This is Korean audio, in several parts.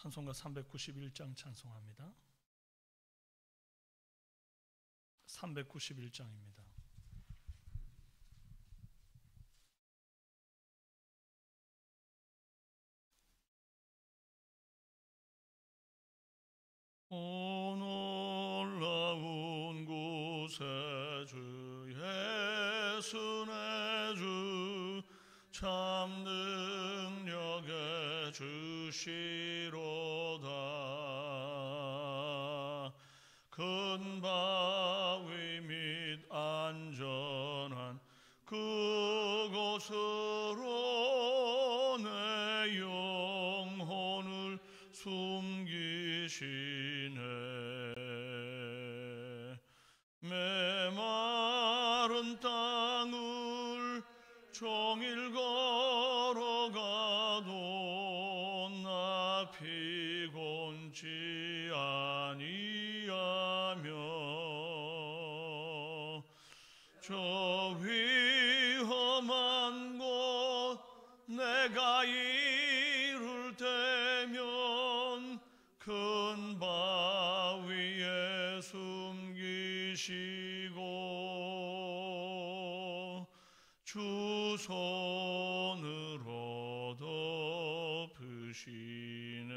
찬송가 391장 찬송합니다. 391장입니다. 오 놀라운 곳에 주 예수 내 주 참 능력에 주시로다. 큰 바위 및 안전한 그곳으로 내 영혼을 숨기시네. 메마른 땅을 종일 걸어가도 나 피곤치 아니하며 저 위험한 곳 내가 이룰 때면 큰 바위에 숨기시고 주 손으로 덮으시네.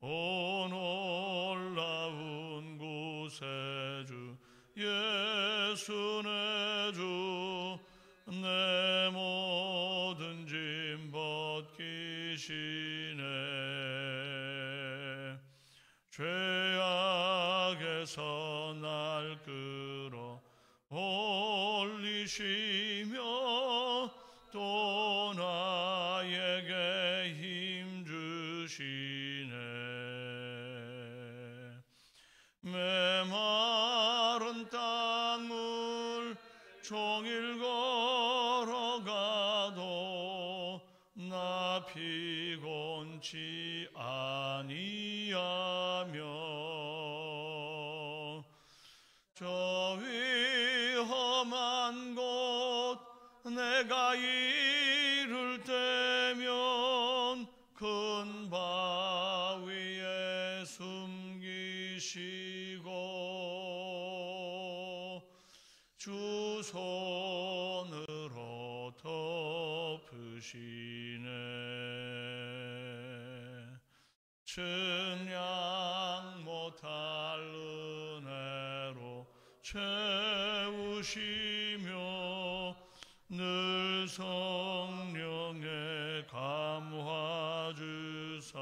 오 놀라운 곳에 주 예수 내 주 내 모든 짐 벗기시네. 죄악에서 날 끌어 올리시며 또 나에게 힘 주시네. 메마른 땅을 종일 걸어가도 나 피곤치 아니하며 저 위험한 곳 내가 이룰 때면 큰 바위에 숨기시고 주 손으로 덮으시네. 측량 못할 은혜로 채우시며 늘 성령의 감화 주사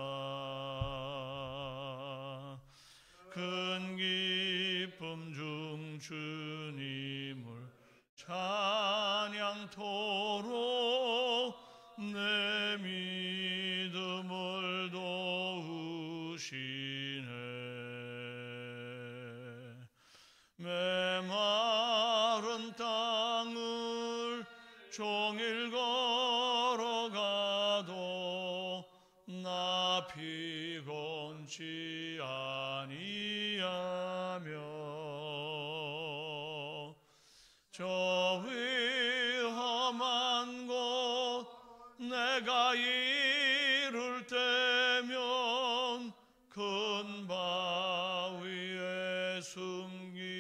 큰 기쁨 중 주님을 찬양토록 내 믿음을 도우시네. 메마른 땅을 종일 걸어가도 나 피곤치 아니하며 저 위험한 곳 내가 이룰 때면 큰 바위에 숨기시고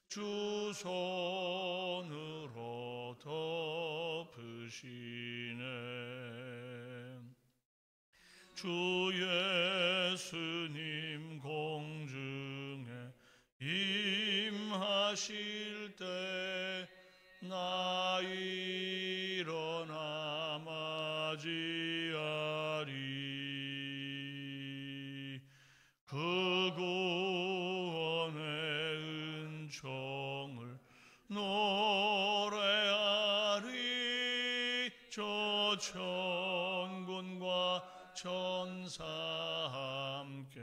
주 손으로 덮으시네. 주 예수님 공중에 임하실 때 나 일어나 맞이하리. 그 구원의 은총을 노래하리. 저 천군과 천사 함께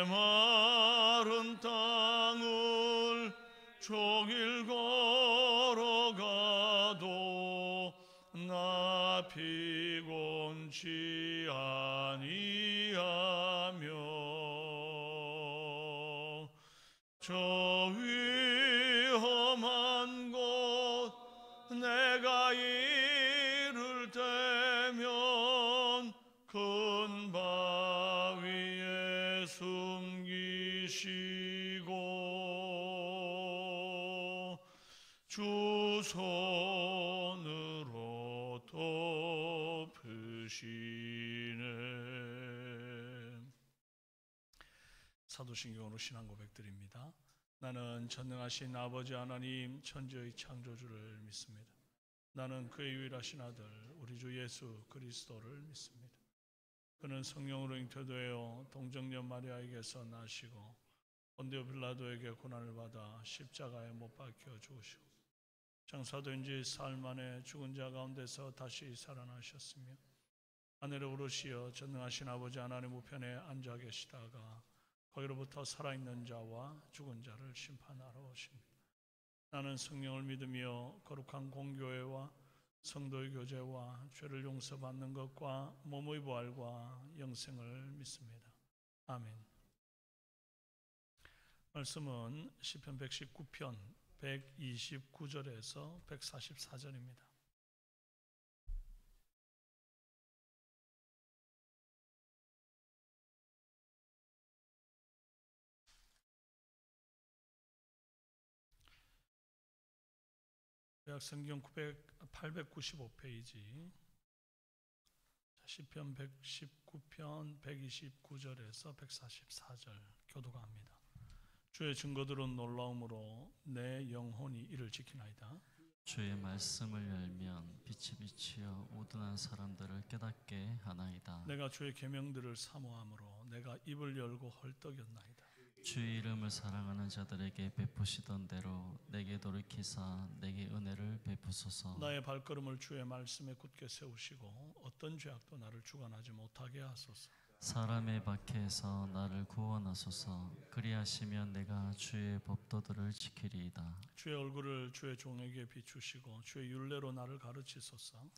메마른 땅을 종일 걸어가도 나 피곤치 아니하며 저 위험 주 손으로 덮으시네. 사도신경으로 신앙 고백드립니다. 나는 전능하신 아버지 하나님 천지의 창조주를 믿습니다. 나는 그의 유일하신 아들 우리 주 예수 그리스도를 믿습니다. 그는 성령으로 잉태되어 동정녀 마리아에게서 나시고 본디오 빌라도에게 고난을 받아 십자가에 못 박혀 죽으시고 장사된 지 사흘 만에 죽은 자 가운데서 다시 살아나셨으며 하늘에 오르시어 전능하신 아버지 하나님 우편에 앉아 계시다가 거기로부터 살아있는 자와 죽은 자를 심판하러 오십니다. 나는 성령을 믿으며 거룩한 공교회와 성도의 교제와 죄를 용서받는 것과 몸의 부활과 영생을 믿습니다. 아멘. 말씀은 시편 119편 129절에서 144절입니다. 구약성경 895페이지 시편 119편 129절에서 144절 교독합니다. 주의 증거들은 놀라움으로 내 영혼이 이를 지키나이다. 주의 말씀을 열면 빛이 비치어 우둔한 사람들을 깨닫게 하나이다. 내가 주의 계명들을 사모함으로 내가 입을 열고 헐떡였나이다. 주의 이름을 사랑하는 자들에게 베푸시던 대로 내게 돌이키사 내게 은혜를 베푸소서. 나의 발걸음을 주의 말씀에 굳게 세우시고 어떤 죄악도 나를 주관하지 못하게 하소서. 사람의 박해에서 나를 구원하소서. 그리하시면 내가 주의 법도들을 지키리이다. 주의 얼굴을 주의 종에게 비추시고 주의 율례로 나를 가르치소서.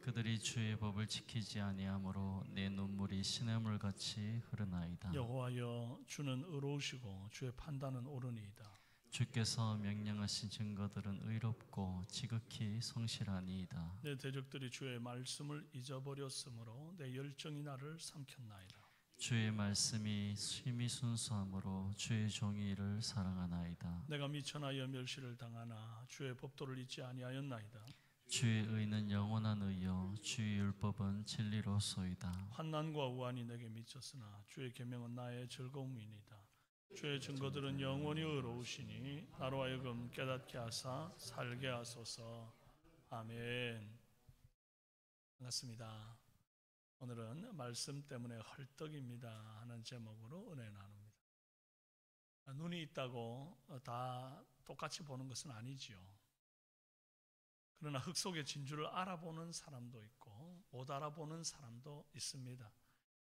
그들이 주의 법을 지키지 아니하므로 내 눈물이 시냇물같이 흐르나이다. 여호와여 주는 의로우시고 주의 판단은 옳으니이다. 주께서 명령하신 증거들은 의롭고 지극히 성실하니이다. 내 대적들이 주의 말씀을 잊어버렸으므로 내 열정이 나를 삼켰나이다. 주의 말씀이 심히 순수함으로 주의 종이 이를 사랑하나이다. 내가 미천하여 멸시를 당하나 주의 법도를 잊지 아니하였나이다. 주의 의는 영원한 의요 주의 율법은 진리로소이다. 환난과 우환이 내게 미쳤으나 주의 계명은 나의 즐거움이니이다. 주의 증거들은 영원히 의로우시니 나로 하여금 깨닫게 하사 살게 하소서. 아멘. 반갑습니다. 오늘은 말씀 때문에 헐떡입니다 하는 제목으로 은혜 나눕니다. 눈이 있다고 다 똑같이 보는 것은 아니지요. 그러나 흙 속의 진주를 알아보는 사람도 있고 못 알아보는 사람도 있습니다.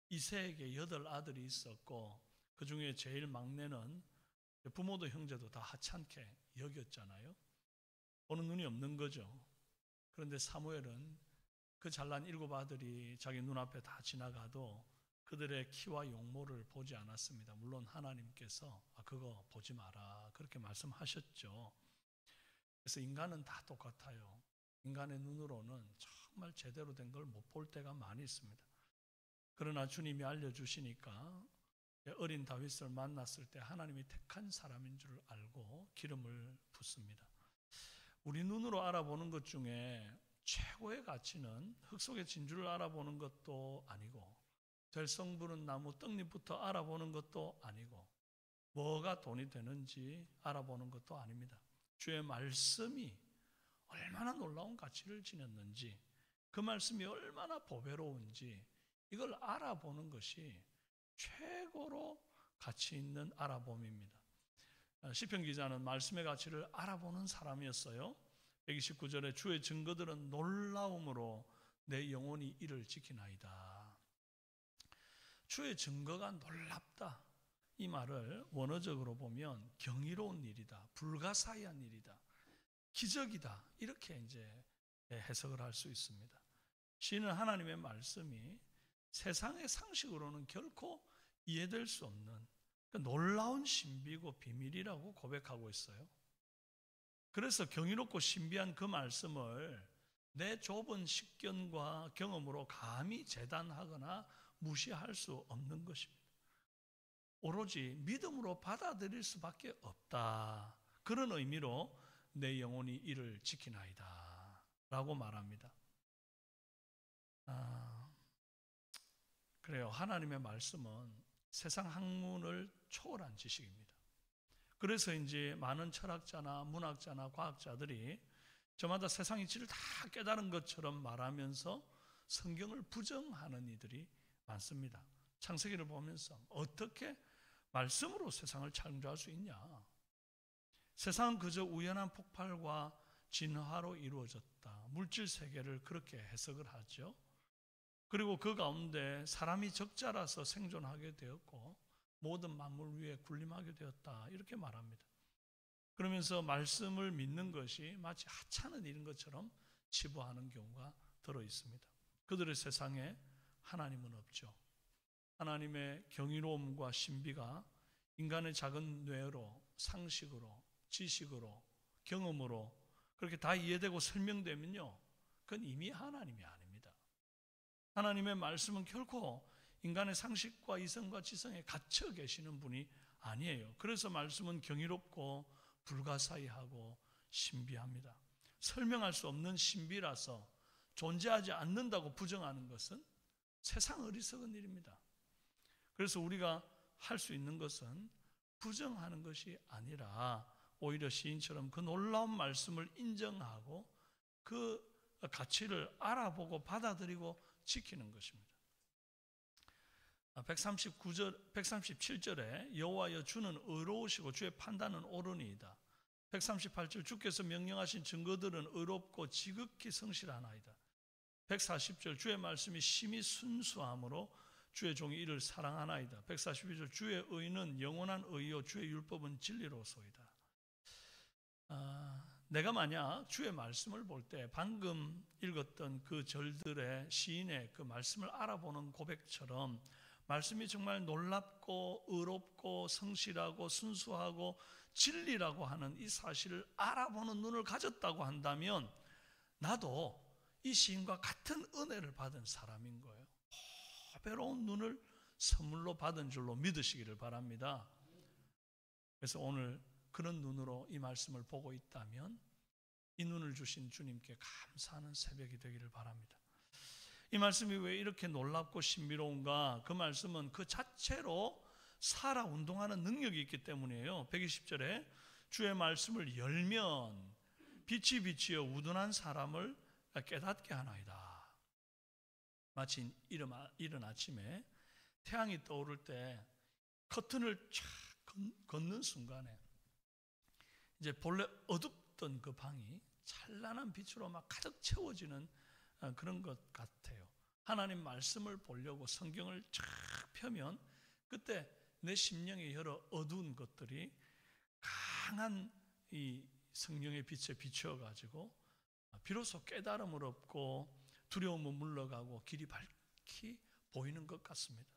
이새에게 8 아들이 있었고 그 중에 제일 막내는 부모도 형제도 다 하찮게 여겼잖아요. 보는 눈이 없는 거죠. 그런데 사무엘은 그 잘난 7 아들이 자기 눈앞에 다 지나가도 그들의 키와 용모를 보지 않았습니다. 물론 하나님께서 그거 보지 마라 그렇게 말씀하셨죠. 그래서 인간은 다 똑같아요. 인간의 눈으로는 정말 제대로 된 걸 못 볼 때가 많이 있습니다. 그러나 주님이 알려주시니까 어린 다윗을 만났을 때 하나님이 택한 사람인 줄 알고 기름을 붓습니다. 우리 눈으로 알아보는 것 중에 최고의 가치는 흙 속의 진주를 알아보는 것도 아니고 될성 부른 나무 떡잎부터 알아보는 것도 아니고 뭐가 돈이 되는지 알아보는 것도 아닙니다. 주의 말씀이 얼마나 놀라운 가치를 지녔는지 그 말씀이 얼마나 보배로운지 이걸 알아보는 것이 최고로 가치 있는 알아봄입니다. 시편 기자는 말씀의 가치를 알아보는 사람이었어요. 129절에 주의 증거들은 놀라움으로 내 영혼이 이를 지키나이다. 주의 증거가 놀랍다. 이 말을 원어적으로 보면 경이로운 일이다, 불가사의한 일이다, 기적이다 이렇게 이제 해석을 할 수 있습니다. 시인은 하나님의 말씀이 세상의 상식으로는 결코 이해될 수 없는 놀라운 신비고 비밀이라고 고백하고 있어요. 그래서 경이롭고 신비한 그 말씀을 내 좁은 식견과 경험으로 감히 재단하거나 무시할 수 없는 것입니다. 오로지 믿음으로 받아들일 수밖에 없다. 그런 의미로 내 영혼이 이를 지키나이다 라고 말합니다. 그래요. 하나님의 말씀은 세상 학문을 초월한 지식입니다. 그래서 이제 많은 철학자나 문학자나 과학자들이 저마다 세상 이치를 다 깨달은 것처럼 말하면서 성경을 부정하는 이들이 많습니다. 창세기를 보면서 어떻게 말씀으로 세상을 창조할 수 있냐? 세상은 그저 우연한 폭발과 진화로 이루어졌다. 물질 세계를 그렇게 해석을 하죠. 그리고 그 가운데 사람이 적자라서 생존하게 되었고 모든 만물 위에 군림하게 되었다. 이렇게 말합니다. 그러면서 말씀을 믿는 것이 마치 하찮은 일인 것처럼 치부하는 경우가 들어 있습니다. 그들의 세상에 하나님은 없죠. 하나님의 경이로움과 신비가 인간의 작은 뇌로, 상식으로, 지식으로, 경험으로 그렇게 다 이해되고 설명되면요, 그건 이미 하나님이 아닙니다. 하나님의 말씀은 결코 인간의 상식과 이성과 지성에 갇혀 계시는 분이 아니에요. 그래서 말씀은 경이롭고 불가사의하고 신비합니다. 설명할 수 없는 신비라서 존재하지 않는다고 부정하는 것은 세상 어리석은 일입니다. 그래서 우리가 할 수 있는 것은 부정하는 것이 아니라 오히려 시인처럼 그 놀라운 말씀을 인정하고 그 가치를 알아보고 받아들이고 지키는 것입니다. 137절에 여호와여 주는 의로우시고 주의 판단은 옳으니이다. 138절 주께서 명령하신 증거들은 의롭고 지극히 성실하나이다. 140절 주의 말씀이 심히 순수함으로 주의 종이 이를 사랑하나이다. 142절 주의 의는 영원한 의요 주의 율법은 진리로소이다. 내가 만약 주의 말씀을 볼 때 방금 읽었던 그 절들의 시인의 그 말씀을 알아보는 고백처럼 말씀이 정말 놀랍고 의롭고 성실하고 순수하고 진리라고 하는 이 사실을 알아보는 눈을 가졌다고 한다면 나도 이 시인과 같은 은혜를 받은 사람인 거예요. 보배로운 눈을 선물로 받은 줄로 믿으시기를 바랍니다. 그래서 오늘 그런 눈으로 이 말씀을 보고 있다면 이 눈을 주신 주님께 감사하는 새벽이 되기를 바랍니다. 이 말씀이 왜 이렇게 놀랍고 신비로운가? 그 말씀은 그 자체로 살아 운동하는 능력이 있기 때문이에요. 120절에 주의 말씀을 열면 빛이 비치어 우둔한 사람을 깨닫게 하나이다. 마치 이른 아침에 태양이 떠오를 때 커튼을 쫙 걷는 순간에 이제 본래 어둡던 그 방이 찬란한 빛으로 막 가득 채워지는 그런 것 같아요. 하나님 말씀을 보려고 성경을 쫙 펴면 그때 내 심령의 여러 어두운 것들이 강한 이 성령의 빛에 비추어 가지고 비로소 깨달음을 얻고 두려움은 물러가고 길이 밝히 보이는 것 같습니다.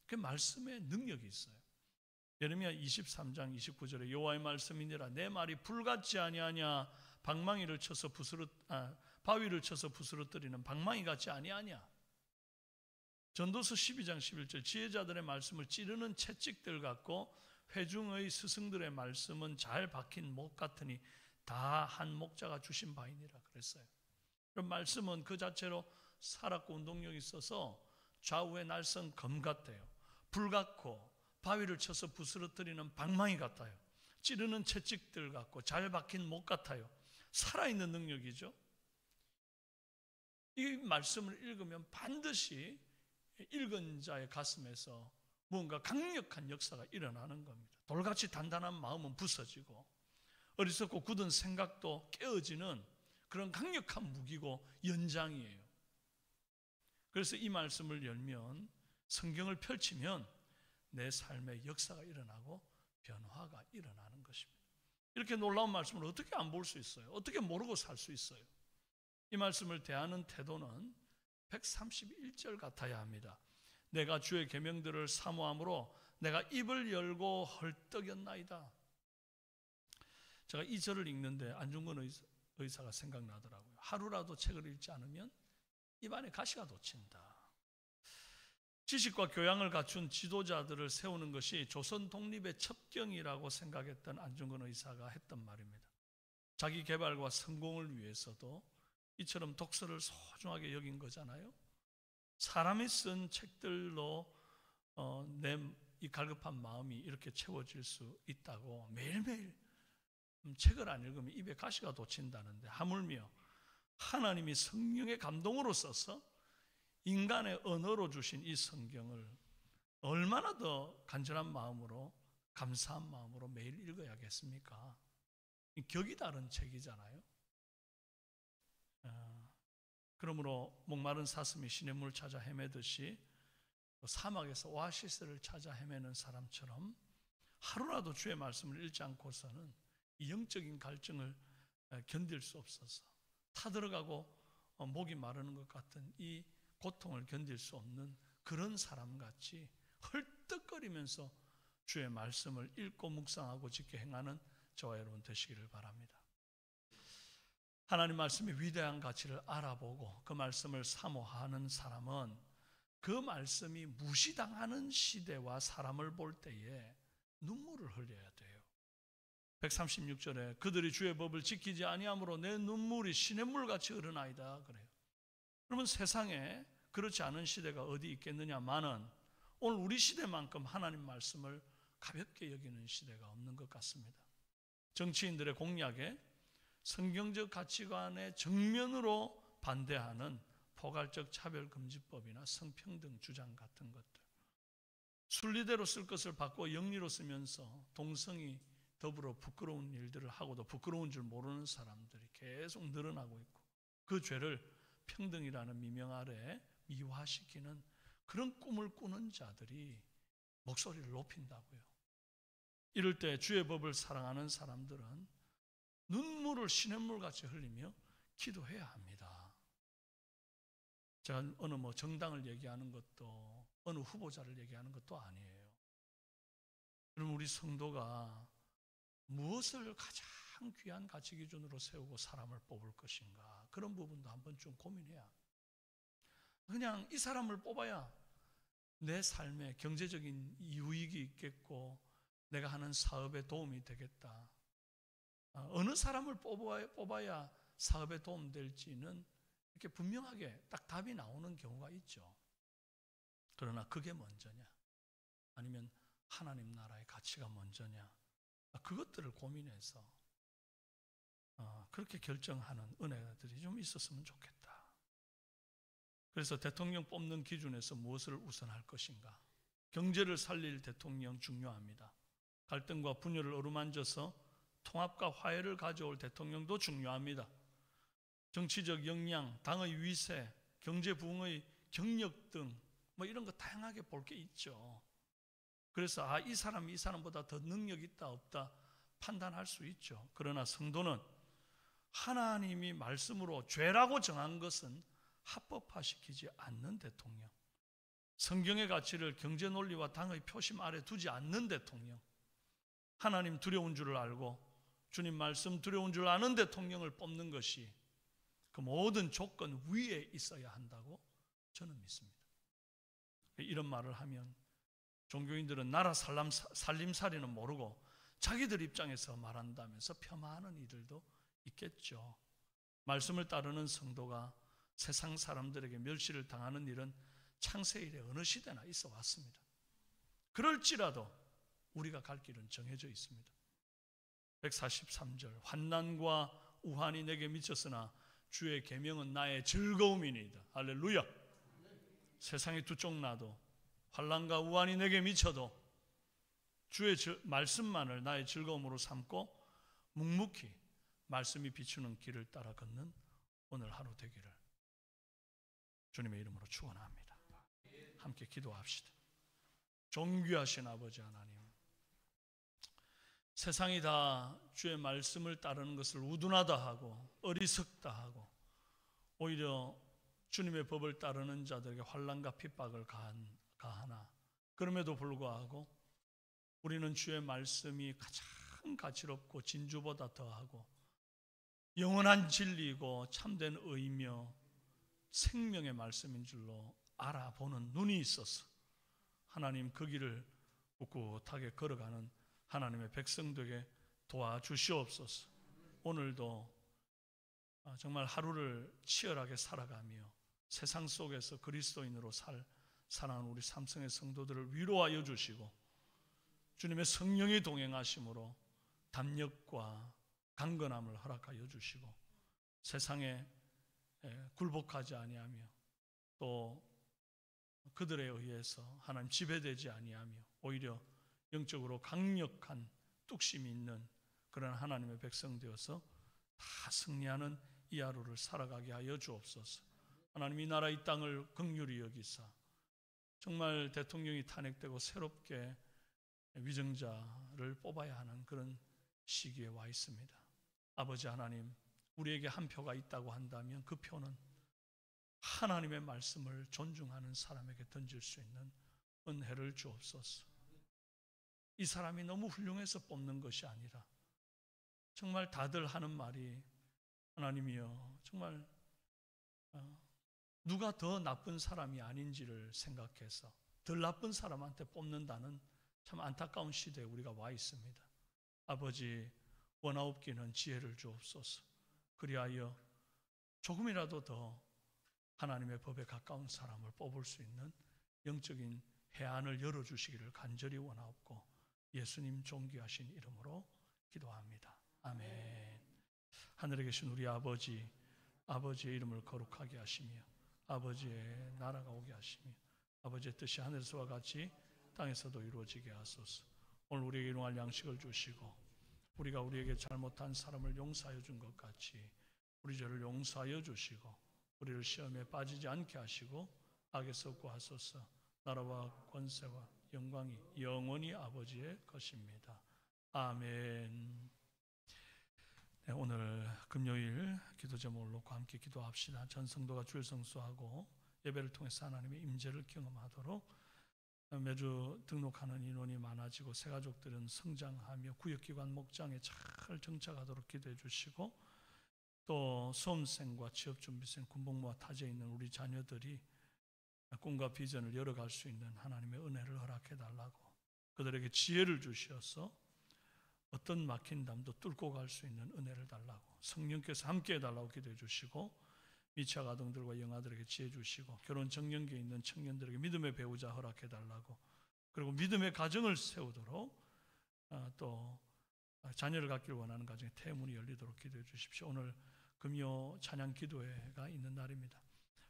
그 말씀에 능력이 있어요. 예레미야 23장 29절에 여호와의 말씀이니라 내 말이 불같지 아니하냐 바위를 쳐서 부스러뜨리는 방망이 같지 아니하냐. 전도서 12장 11절 지혜자들의 말씀을 찌르는 채찍들 같고 회중의 스승들의 말씀은 잘 박힌 목 같으니 다 한 목자가 주신 바이니라 그랬어요. 그럼 말씀은 그 자체로 살았고 운동력이 있어서 좌우의 날선 검 같아요. 불 같고 바위를 쳐서 부스러뜨리는 방망이 같아요. 찌르는 채찍들 같고 잘 박힌 목 같아요. 살아있는 능력이죠. 이 말씀을 읽으면 반드시 읽은 자의 가슴에서 무언가 강력한 역사가 일어나는 겁니다. 돌같이 단단한 마음은 부서지고 어리석고 굳은 생각도 깨어지는 그런 강력한 무기고 연장이에요. 그래서 이 말씀을 열면 성경을 펼치면 내 삶의 역사가 일어나고 변화가 일어나는 것입니다. 이렇게 놀라운 말씀을 어떻게 안 볼 수 있어요? 어떻게 모르고 살 수 있어요? 이 말씀을 대하는 태도는 131절 같아야 합니다. 내가 주의 계명들을 사모함으로 내가 입을 열고 헐떡였나이다. 제가 이 절을 읽는데 안중근 의사가 생각나더라고요. 하루라도 책을 읽지 않으면 입안에 가시가 돋친다. 지식과 교양을 갖춘 지도자들을 세우는 것이 조선 독립의 첩경이라고 생각했던 안중근 의사가 했던 말입니다. 자기 개발과 성공을 위해서도 이처럼 독서를 소중하게 여긴 거잖아요. 사람이 쓴 책들로 내 이 갈급한 마음이 이렇게 채워질 수 있다고 매일매일 책을 안 읽으면 입에 가시가 돋친다는데, 하물며 하나님이 성령의 감동으로 써서 인간의 언어로 주신 이 성경을 얼마나 더 간절한 마음으로, 감사한 마음으로 매일 읽어야겠습니까? 격이 다른 책이잖아요. 그러므로 목마른 사슴이 시냇물을 찾아 헤매듯이 사막에서 오아시스를 찾아 헤매는 사람처럼 하루라도 주의 말씀을 읽지 않고서는 이 영적인 갈증을 견딜 수 없어서 타들어가고 목이 마르는 것 같은 이 고통을 견딜 수 없는 그런 사람같이 헐떡거리면서 주의 말씀을 읽고 묵상하고 지켜 행하는 저와 여러분 되시기를 바랍니다. 하나님 말씀의 위대한 가치를 알아보고 그 말씀을 사모하는 사람은 그 말씀이 무시당하는 시대와 사람을 볼 때에 눈물을 흘려야 돼요. 136절에 그들이 주의 법을 지키지 아니함으로 내 눈물이 시냇물같이 흐르나이다 그래요. 그러면 세상에 그렇지 않은 시대가 어디 있겠느냐마는 오늘 우리 시대만큼 하나님 말씀을 가볍게 여기는 시대가 없는 것 같습니다. 정치인들의 공약에 성경적 가치관의 정면으로 반대하는 포괄적 차별금지법이나 성평등 주장 같은 것들, 순리대로 쓸 것을 바꿔 영리로 쓰면서 동성이 더불어 부끄러운 일들을 하고도 부끄러운 줄 모르는 사람들이 계속 늘어나고 있고, 그 죄를 평등이라는 미명 아래 미화시키는 그런 꿈을 꾸는 자들이 목소리를 높인다고요. 이럴 때 주의 법을 사랑하는 사람들은 눈물을 시냇물같이 흘리며 기도해야 합니다. 제가 어느 정당을 얘기하는 것도 어느 후보자를 얘기하는 것도 아니에요. 그럼 우리 성도가 무엇을 가장 귀한 가치 기준으로 세우고 사람을 뽑을 것인가, 그런 부분도 한번 좀 고민해야. 그냥 이 사람을 뽑아야 내 삶에 경제적인 유익이 있겠고 내가 하는 사업에 도움이 되겠다, 어느 사람을 뽑아야 사업에 도움될지는 이렇게 분명하게 딱 답이 나오는 경우가 있죠. 그러나 그게 먼저냐 아니면 하나님 나라의 가치가 먼저냐, 그것들을 고민해서 그렇게 결정하는 은혜들이 좀 있었으면 좋겠다. 그래서 대통령 뽑는 기준에서 무엇을 우선할 것인가, 경제를 살릴 대통령 중요합니다. 갈등과 분열을 어루만져서 통합과 화해를 가져올 대통령도 중요합니다. 정치적 역량, 당의 위세, 경제 부흥의 경력 등 이런 거 다양하게 볼 게 있죠. 그래서 이 사람이 이 사람보다 더 능력 있다 없다 판단할 수 있죠. 그러나 성도는 하나님이 말씀으로 죄라고 정한 것은 합법화시키지 않는 대통령, 성경의 가치를 경제 논리와 당의 표심 아래 두지 않는 대통령, 하나님 두려운 줄을 알고 주님 말씀 두려운 줄 아는 대통령을 뽑는 것이 그 모든 조건 위에 있어야 한다고 저는 믿습니다. 이런 말을 하면 종교인들은 나라 살림살이는 모르고 자기들 입장에서 말한다면서 폄하하는 이들도 있겠죠. 말씀을 따르는 성도가 세상 사람들에게 멸시를 당하는 일은 창세 이래 어느 시대나 있어 왔습니다. 그럴지라도 우리가 갈 길은 정해져 있습니다. 143절 환난과 우환이 내게 미쳤으나 주의 계명은 나의 즐거움이니이다. 할렐루야. 세상이 두 쪽 나도 환난과 우환이 내게 미쳐도 주의 말씀만을 나의 즐거움으로 삼고 묵묵히 말씀이 비추는 길을 따라 걷는 오늘 하루 되기를 주님의 이름으로 축원합니다. 함께 기도합시다. 존귀하신 아버지 하나님, 세상이 다 주의 말씀을 따르는 것을 우둔하다 하고 어리석다 하고 오히려 주님의 법을 따르는 자들에게 환난과 핍박을 가하나, 그럼에도 불구하고 우리는 주의 말씀이 가장 가치롭고 진주보다 더하고 영원한 진리이고 참된 의며 생명의 말씀인 줄로 알아보는 눈이 있어서 하나님 그 길을 꿋꿋하게 걸어가는 하나님의 백성되게 도와주시옵소서. 오늘도 정말 하루를 치열하게 살아가며 세상 속에서 그리스도인으로 살아가는 우리 삼성의 성도들을 위로하여 주시고 주님의 성령이 동행하심으로 담력과 강건함을 허락하여 주시고 세상에 굴복하지 아니하며 또 그들에 의해서 하나님 지배되지 아니하며 오히려 영적으로 강력한 뚝심이 있는 그런 하나님의 백성 되어서 다 승리하는 이 하루를 살아가게 하여 주옵소서. 하나님 이 나라 이 땅을 긍휼히 여기사 정말 대통령이 탄핵되고 새롭게 위정자를 뽑아야 하는 그런 시기에 와 있습니다. 아버지 하나님, 우리에게 한 표가 있다고 한다면 그 표는 하나님의 말씀을 존중하는 사람에게 던질 수 있는 은혜를 주옵소서. 이 사람이 너무 훌륭해서 뽑는 것이 아니라 정말 다들 하는 말이 하나님이여 정말 누가 더 나쁜 사람이 아닌지를 생각해서 덜 나쁜 사람한테 뽑는다는 참 안타까운 시대에 우리가 와 있습니다. 아버지, 원하옵기는 지혜를 주옵소서. 그리하여 조금이라도 더 하나님의 법에 가까운 사람을 뽑을 수 있는 영적인 해안을 열어주시기를 간절히 원하옵고 예수님 존귀하신 이름으로 기도합니다. 아멘. 하늘에 계신 우리 아버지, 아버지의 이름을 거룩하게 하시며 아버지의 나라가 오게 하시며 아버지의 뜻이 하늘에서와 같이 땅에서도 이루어지게 하소서. 오늘 우리에게 일용할 양식을 주시고 우리가 우리에게 잘못한 사람을 용서하여 준 것 같이 우리 죄를 용서하여 주시고 우리를 시험에 빠지지 않게 하시고 악에서 구하소서. 나라와 권세와 영광이 영원히 아버지의 것입니다. 아멘. 네, 오늘 금요일 기도 제목을 놓고 함께 기도합시다. 전 성도가 주일 성수하고 예배를 통해서 하나님의 임재를 경험하도록 매주 등록하는 인원이 많아지고 새가족들은 성장하며 구역기관 목장에 잘 정착하도록 기도해 주시고 또 수험생과 취업준비생, 군복무와 타지에 있는 우리 자녀들이 꿈과 비전을 열어갈 수 있는 하나님의 은혜를 허락해 달라고 그들에게 지혜를 주셔서 어떤 막힌 담도 뚫고 갈 수 있는 은혜를 달라고 성령께서 함께 해달라고 기도해 주시고 미취학 아동들과 영아들에게 지혜 주시고 결혼 정년기에 있는 청년들에게 믿음의 배우자 허락해 달라고 그리고 믿음의 가정을 세우도록 또 자녀를 갖기를 원하는 가정에 태문이 열리도록 기도해 주십시오. 오늘 금요 찬양 기도회가 있는 날입니다.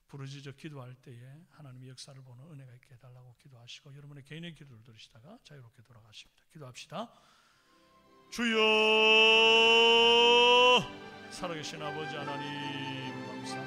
부르짖어 기도할 때에 하나님의 역사를 보는 은혜가 있게 해달라고 기도하시고 여러분의 개인의 기도를 들으시다가 자유롭게 돌아가십니다. 기도합시다. 주여, 살아계신 아버지 하나님 감사합니다.